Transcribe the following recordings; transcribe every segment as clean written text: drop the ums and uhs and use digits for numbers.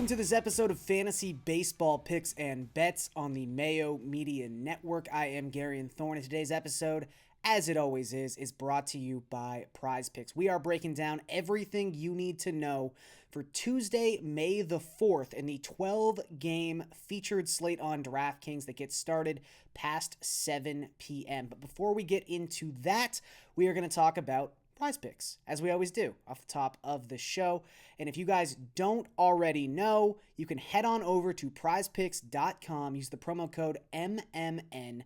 Welcome to this episode of Fantasy Baseball Picks and Bets on the Mayo Media Network. I am Garion Thorne, and today's episode, as it always is brought to you by Prize Picks. We are breaking down everything you need to know for Tuesday, May the 4th, in the 12-game featured slate on DraftKings that gets started past 7 p.m. But before we get into that, we are going to talk about Prize Picks, as we always do, off the top of the show. And if you guys don't already know, you can head on over to prizepicks.com, use the promo code MMNMLB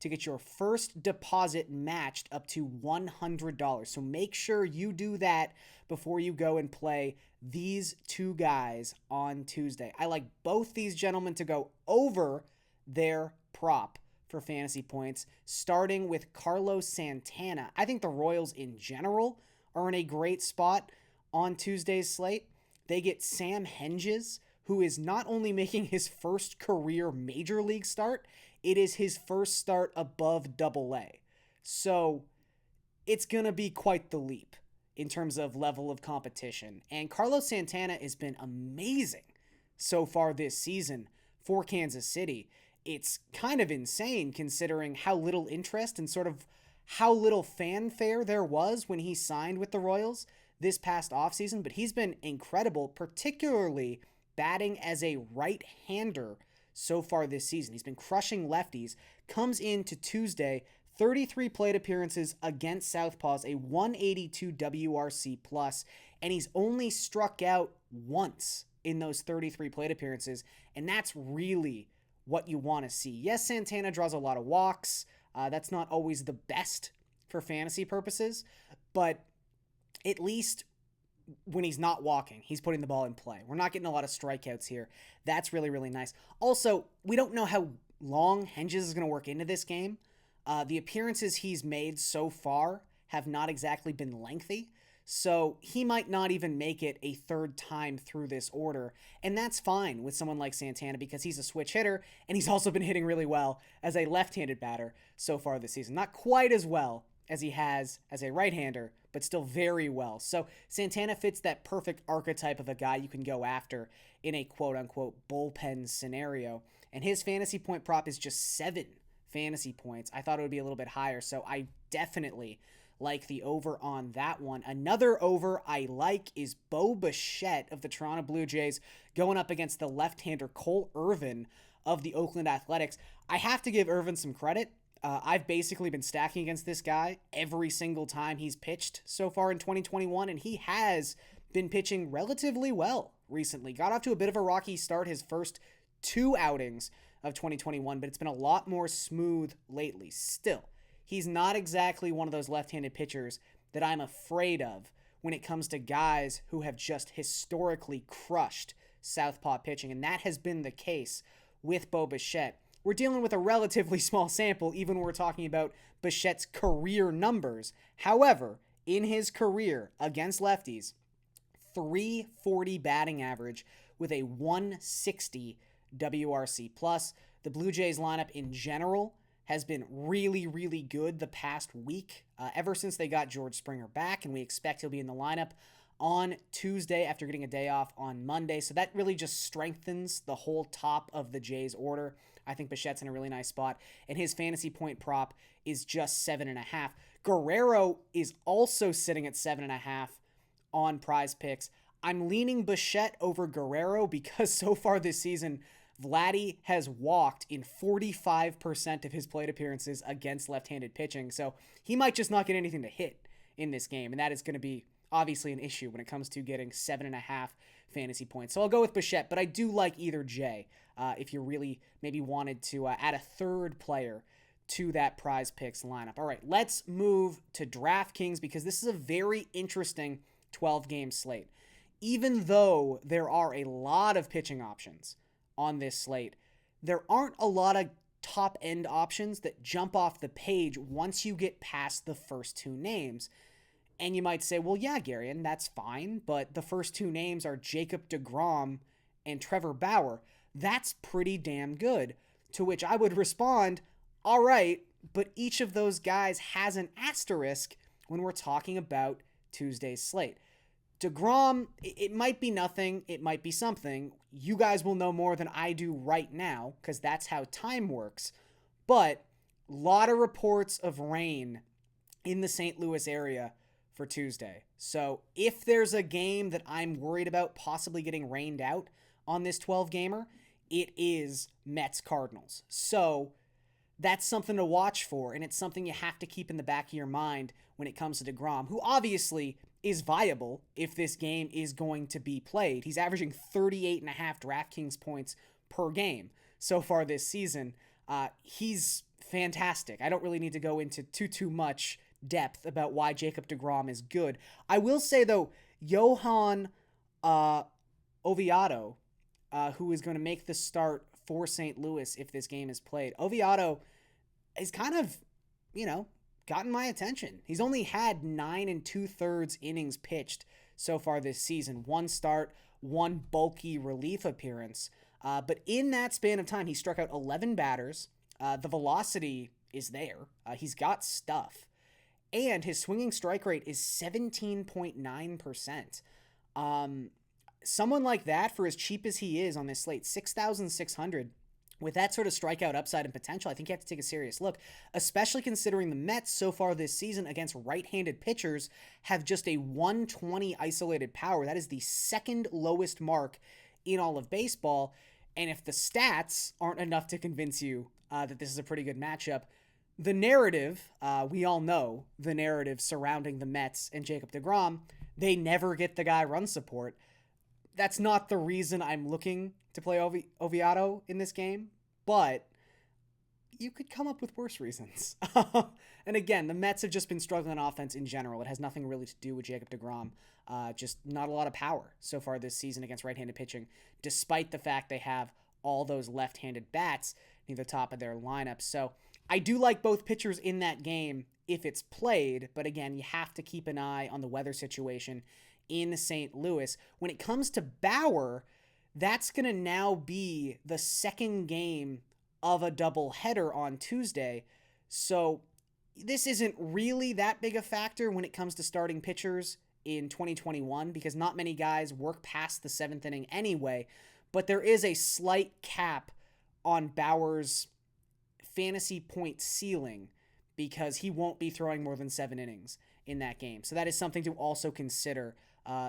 to get your first deposit matched up to $100. So make sure you do that before you go and play these two guys on Tuesday. I like both these gentlemen to go over their prop for fantasy points, starting with Carlos Santana. I think the Royals in general are in a great spot on Tuesday's slate. They get Sam Henges, who is not only making his first career major league start, it is his first start above Double-A. So it's going to be quite the leap in terms of level of competition. And Carlos Santana has been amazing so far this season for Kansas City. It's kind of insane considering how little interest and sort of how little fanfare there was when he signed with the Royals this past offseason, but he's been incredible, particularly batting as a right-hander so far this season. He's been crushing lefties, comes into Tuesday, 33 plate appearances against Southpaws, a 182 WRC+, and he's only struck out once in those 33 plate appearances, and that's really what you want to see. Yes, Santana draws a lot of walks. That's not always the best for fantasy purposes, but at least when he's not walking, he's putting the ball in play. We're not getting a lot of strikeouts here. That's really, really nice. Also, we don't know how long Henges is going to work into this game. The appearances he's made so far have not exactly been lengthy, so he might not even make it a third time through this order, and that's fine with someone like Santana because he's a switch hitter, and he's also been hitting really well as a left-handed batter so far this season. Not quite as well as he has as a right-hander, but still very well. So Santana fits that perfect archetype of a guy you can go after in a quote-unquote bullpen scenario, and his fantasy point prop is just 7 fantasy points. I thought it would be a little bit higher, so I definitely like the over on that one. Another over I like is Bo Bichette of the Toronto Blue Jays going up against the left-hander Cole Irvin of the Oakland Athletics. I have to give Irvin some credit. I've basically been stacking against this guy every single time he's pitched so far in 2021, and he has been pitching relatively well recently. Got off to a bit of a rocky start his first 2 outings of 2021, but it's been a lot more smooth lately. Still, he's not exactly one of those left-handed pitchers that I'm afraid of when it comes to guys who have just historically crushed southpaw pitching, and that has been the case with Bo Bichette. We're dealing with a relatively small sample, even when we're talking about Bichette's career numbers. However, in his career against lefties, 340 batting average with a 160 WRC+. The Blue Jays lineup in general has been really, really good the past week, ever since they got George Springer back, and we expect he'll be in the lineup on Tuesday after getting a day off on Monday. So that really just strengthens the whole top of the Jays order. I think Bichette's in a really nice spot, and his fantasy point prop is just 7.5. Guerrero is also sitting at 7.5 on Prize Picks. I'm leaning Bichette over Guerrero because so far this season, Vladdy has walked in 45% of his plate appearances against left-handed pitching, so he might just not get anything to hit in this game, and that is going to be obviously an issue when it comes to getting 7.5 fantasy points. So I'll go with Bichette, but I do like either J if you really maybe wanted to add a third player to that Prize Picks lineup. All right, let's move to DraftKings because this is a very interesting 12-game slate. Even though there are a lot of pitching options on this slate, there aren't a lot of top-end options that jump off the page once you get past the first 2 names. And you might say, well, yeah, Garion, that's fine, but the first 2 names are Jacob deGrom and Trevor Bauer. That's pretty damn good. To which I would respond, all right, but each of those guys has an asterisk when we're talking about Tuesday's slate. DeGrom, it might be nothing. It might be something. You guys will know more than I do right now because that's how time works. But a lot of reports of rain in the St. Louis area for Tuesday. So if there's a game that I'm worried about possibly getting rained out on this 12-gamer, it is Mets-Cardinals. So that's something to watch for, and it's something you have to keep in the back of your mind when it comes to DeGrom, who obviously is viable if this game is going to be played. He's averaging 38.5 DraftKings points per game so far this season. He's fantastic. I don't really need to go into too much depth about why Jacob DeGrom is good. I will say, though, Johan Oviedo, who is going to make the start for St. Louis if this game is played. Oviedo is kind of, gotten my attention. He's only had 9 2/3 innings pitched so far this season. 1 start, 1 bulky relief appearance. But in that span of time, he struck out 11 batters. The velocity is there. He's got stuff. And his swinging strike rate is 17.9%. Someone like that, for as cheap as he is on this slate, 6,600, with that sort of strikeout upside and potential, I think you have to take a serious look, especially considering the Mets so far this season against right-handed pitchers have just a 120 isolated power. That is the second lowest mark in all of baseball. And if the stats aren't enough to convince you that this is a pretty good matchup, the narrative, we all know the narrative surrounding the Mets and Jacob DeGrom, they never get the guy run support. That's not the reason I'm looking to play Oviedo in this game, but you could come up with worse reasons. And again, the Mets have just been struggling on offense in general. It has nothing really to do with Jacob DeGrom. Just not a lot of power so far this season against right-handed pitching, despite the fact they have all those left-handed bats near the top of their lineup. So I do like both pitchers in that game if it's played, but again, you have to keep an eye on the weather situation in St. Louis. When it comes to Bauer, that's going to now be the second game of a doubleheader on Tuesday. So this isn't really that big a factor when it comes to starting pitchers in 2021 because not many guys work past the 7th inning anyway, but there is a slight cap on Bauer's fantasy point ceiling because he won't be throwing more than 7 innings in that game. So that is something to also consider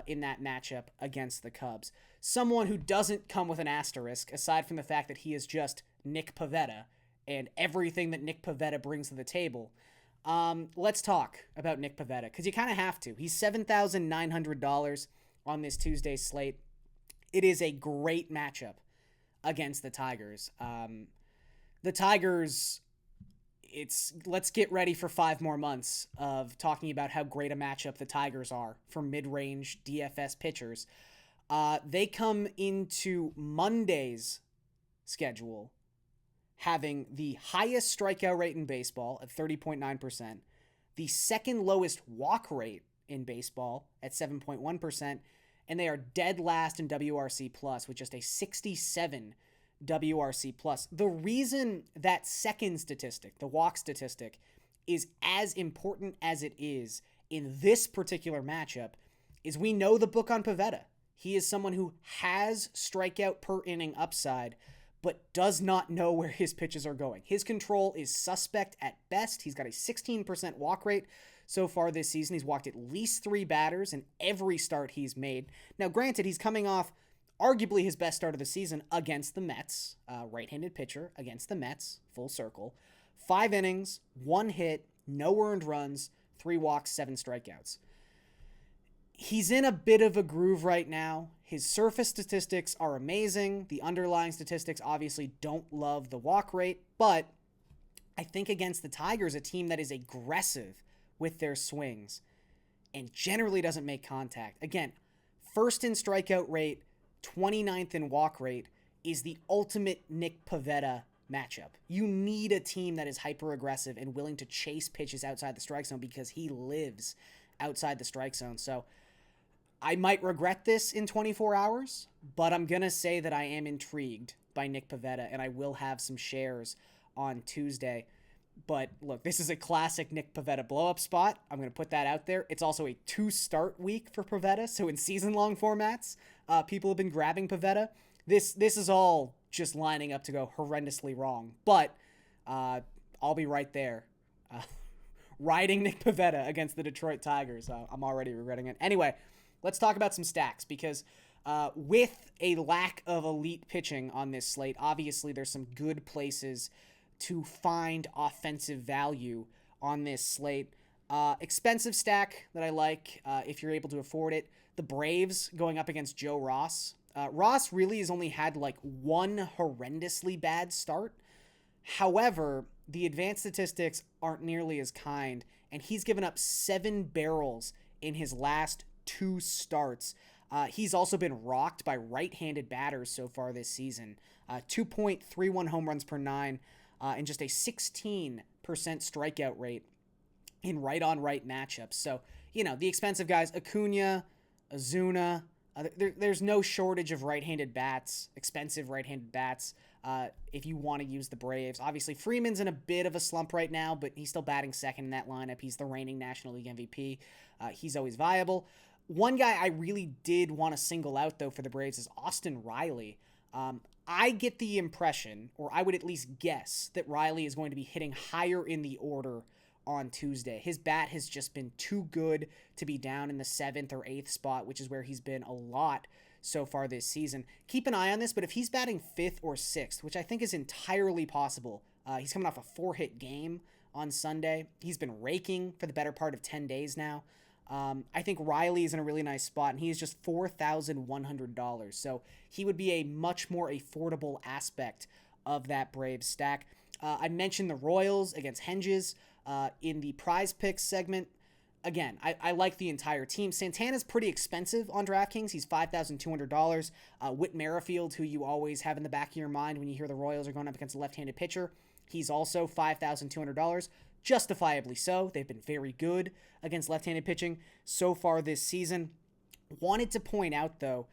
in that matchup against the Cubs. Someone who doesn't come with an asterisk, aside from the fact that he is just Nick Pivetta and everything that Nick Pivetta brings to the table. Let's talk about Nick Pivetta, because you kind of have to. He's $7,900 on this Tuesday slate. It is a great matchup against the Tigers. The Tigers, let's get ready for 5 more months of talking about how great a matchup the Tigers are for mid-range DFS pitchers. They come into Monday's schedule having the highest strikeout rate in baseball at 30.9%, the second lowest walk rate in baseball at 7.1%, and they are dead last in WRC plus with just a 67 WRC plus. The reason that second statistic, the walk statistic, is as important as it is in this particular matchup is we know the book on Pivetta. He is someone who has strikeout per inning upside, but does not know where his pitches are going. His control is suspect at best. He's got a 16% walk rate so far this season. He's walked at least 3 batters in every start he's made. Now, granted, he's coming off arguably his best start of the season against the Mets, right-handed pitcher against the Mets, full circle. 5 innings, 1 hit, no earned runs, 3 walks, 7 strikeouts. He's in a bit of a groove right now. His surface statistics are amazing. The underlying statistics obviously don't love the walk rate, but I think against the Tigers, a team that is aggressive with their swings and generally doesn't make contact. Again, first in strikeout rate, 29th in walk rate is the ultimate Nick Pivetta matchup. You need a team that is hyper-aggressive and willing to chase pitches outside the strike zone because he lives outside the strike zone. So I might regret this in 24 hours, but I'm going to say that I am intrigued by Nick Pivetta, and I will have some shares on Tuesday. But look, this is a classic Nick Pivetta blow-up spot. I'm going to put that out there. It's also a 2-start week for Pivetta, so in season-long formats, people have been grabbing Pivetta. This is all just lining up to go horrendously wrong. But I'll be right there, riding Nick Pivetta against the Detroit Tigers. I'm already regretting it. Anyway, let's talk about some stacks, because with a lack of elite pitching on this slate, obviously there's some good places to find offensive value on this slate. Expensive stack that I like, if you're able to afford it, the Braves going up against Joe Ross. Ross really has only had like one horrendously bad start. However, the advanced statistics aren't nearly as kind, and he's given up 7 barrels in his last 2 starts. He's also been rocked by right-handed batters so far this season. 2.31 home runs per 9, and just a 16% strikeout rate in right-on-right matchups. So, the expensive guys, Acuna, Ozuna, there's no shortage of right-handed bats, expensive right-handed bats, if you want to use the Braves. Obviously, Freeman's in a bit of a slump right now, but he's still batting second in that lineup. He's the reigning National League MVP. He's always viable. One guy I really did want to single out, though, for the Braves is Austin Riley. I get the impression, or I would at least guess, that Riley is going to be hitting higher in the order on Tuesday. His bat has just been too good to be down in the 7th or 8th spot, which is where he's been a lot so far this season. Keep an eye on this, but if he's batting 5th or 6th, which I think is entirely possible, he's coming off a 4-hit game on Sunday. He's been raking for the better part of 10 days now. I think Riley is in a really nice spot, and he is just $4,100. So he would be a much more affordable aspect of that Braves stack. I mentioned the Royals against Henges in the prize picks segment. Again, I like the entire team. Santana's pretty expensive on DraftKings. He's $5,200. Whit Merrifield, who you always have in the back of your mind when you hear the Royals are going up against a left-handed pitcher, he's also $5,200. Justifiably so. They've been very good against left-handed pitching so far this season. Wanted to point out, though,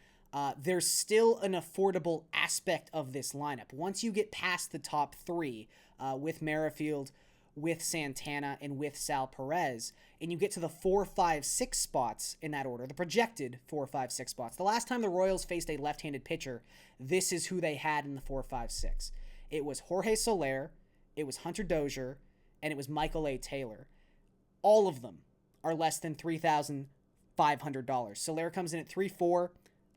there's still an affordable aspect of this lineup. Once you get past the top 3 with Merrifield, with Santana, and with Sal Perez, and you get to the 4, 5, 6 spots in that order, the projected 4, 5, 6 spots. The last time the Royals faced a left-handed pitcher, this is who they had in the 4, 5, 6. It was Jorge Soler, it was Hunter Dozier, and it was Michael A. Taylor. All of them are less than $3,500. Soler comes in at 3.4,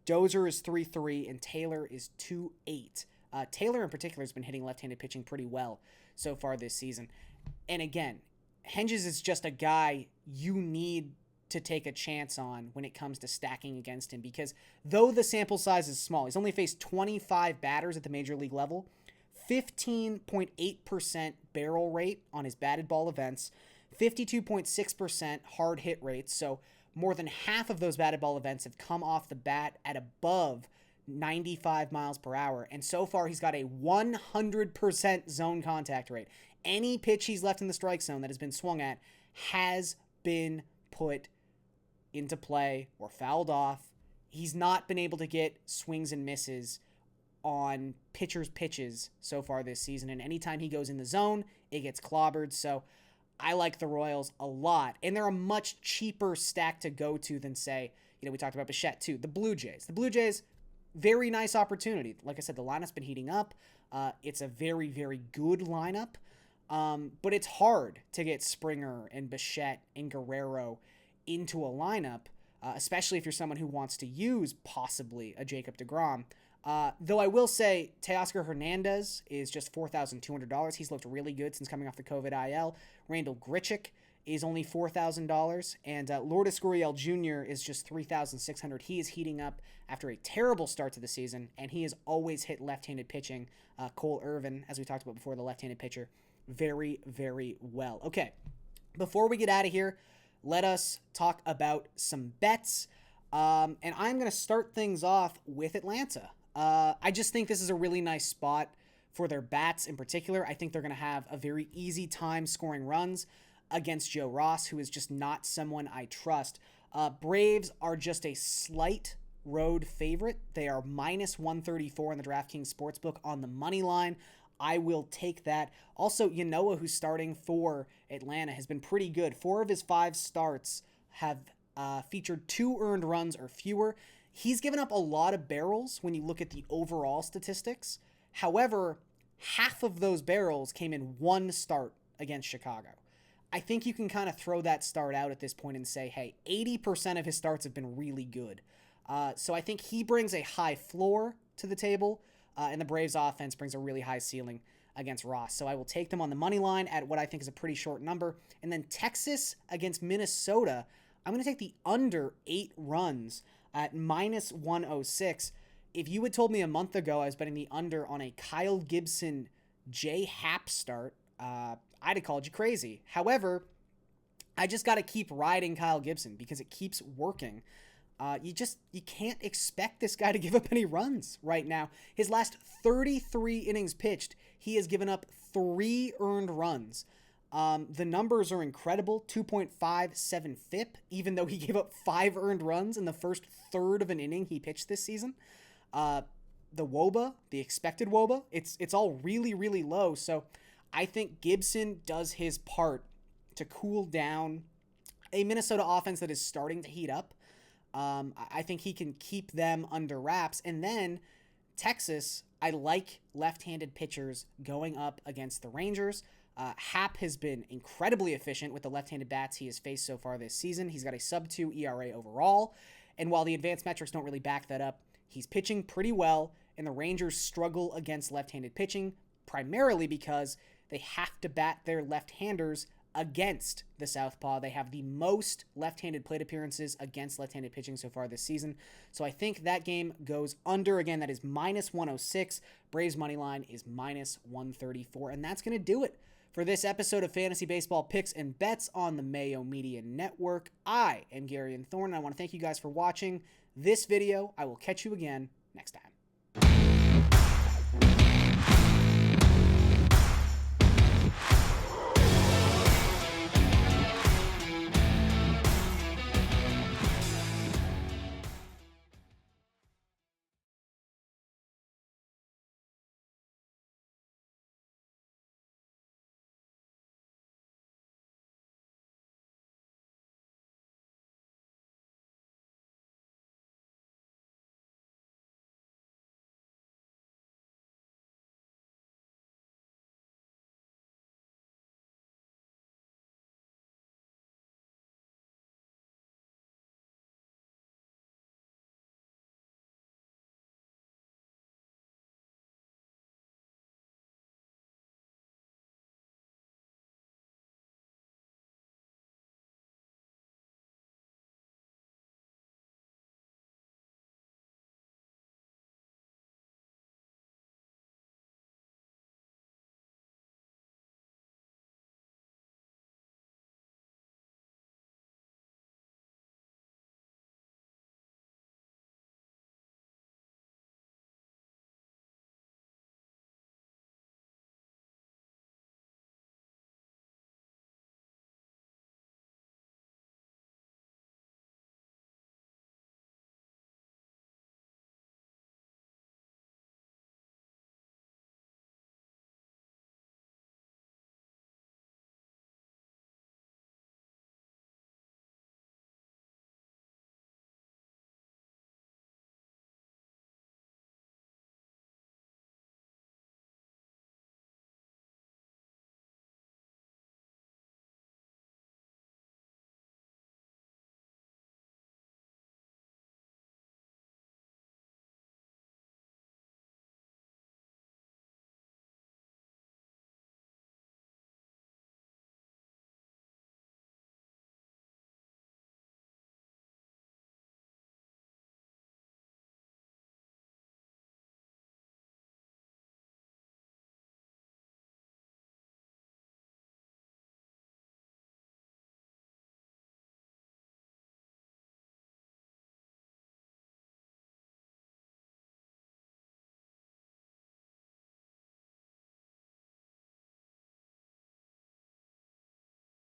Dozier is 3.3, and Taylor is 2.8. Taylor in particular has been hitting left-handed pitching pretty well so far this season. And again, Henges is just a guy you need to take a chance on when it comes to stacking against him, because though the sample size is small, he's only faced 25 batters at the major league level, 15.8% barrel rate on his batted ball events, 52.6% hard hit rates. So more than half of those batted ball events have come off the bat at above 95 miles per hour. And so far, he's got a 100% zone contact rate. Any pitch he's left in the strike zone that has been swung at has been put into play or fouled off. He's not been able to get swings and misses on pitchers' pitches so far this season, and anytime he goes in the zone, it gets clobbered. So I like the Royals a lot, and they're a much cheaper stack to go to than, say, we talked about Bichette too, the Blue Jays. The Blue Jays, very nice opportunity. Like I said, the lineup's been heating up. It's a very, very good lineup, but it's hard to get Springer and Bichette and Guerrero into a lineup, especially if you're someone who wants to use possibly a Jacob deGrom. Though I will say Teoscar Hernandez is just $4,200. He's looked really good since coming off the COVID IL. Randall Grichuk is only $4,000. And Lourdes Gurriel Jr. is just $3,600. He is heating up after a terrible start to the season, and he has always hit left-handed pitching. Cole Irvin, as we talked about before, the left-handed pitcher, very, very well. Okay, before we get out of here, let us talk about some bets. And I'm going to start things off with Atlanta. I just think this is a really nice spot for their bats in particular. I think they're going to have a very easy time scoring runs against Joe Ross, who is just not someone I trust. Braves are just a slight road favorite. They are minus 134 in the DraftKings Sportsbook on the money line. I will take that. Also, Yanoa, who's starting for Atlanta, has been pretty good. 4 of his 5 starts have featured 2 earned runs or fewer. He's given up a lot of barrels when you look at the overall statistics. However, half of those barrels came in 1 start against Chicago. I think you can kind of throw that start out at this point and say, hey, 80% of his starts have been really good. So I think he brings a high floor to the table, and the Braves offense brings a really high ceiling against Ross. So I will take them on the money line at what I think is a pretty short number. And then Texas against Minnesota, I'm going to take the under 8 runs at minus 106. If you had told me a month ago I was betting the under on a Kyle Gibson J Happ start, I'd have called you crazy. However, I just got to keep riding Kyle Gibson because it keeps working. You can't expect this guy to give up any runs right now. His last 33 innings pitched, he has given up 3 earned runs. The numbers are incredible. 2.57 FIP, even though he gave up 5 earned runs in the first third of an inning he pitched this season. The WOBA, the expected WOBA, it's all really, really low. So I think Gibson does his part to cool down a Minnesota offense that is starting to heat up. I think he can keep them under wraps. And then Texas, I like left-handed pitchers going up against the Rangers. Happ has been incredibly efficient with the left-handed bats he has faced so far this season. He's got a sub-2 ERA overall. And while the advanced metrics don't really back that up, he's pitching pretty well. And the Rangers struggle against left-handed pitching primarily because they have to bat their left-handers against the southpaw. They have the most left-handed plate appearances against left-handed pitching so far this season. So I think that game goes under. Again, that is minus 106. Braves money line is minus 134. And that's going to do it for this episode of Fantasy Baseball Picks and Bets on the Mayo Media Network. I am Garion Thorne, and I want to thank you guys for watching this video. I will catch you again next time.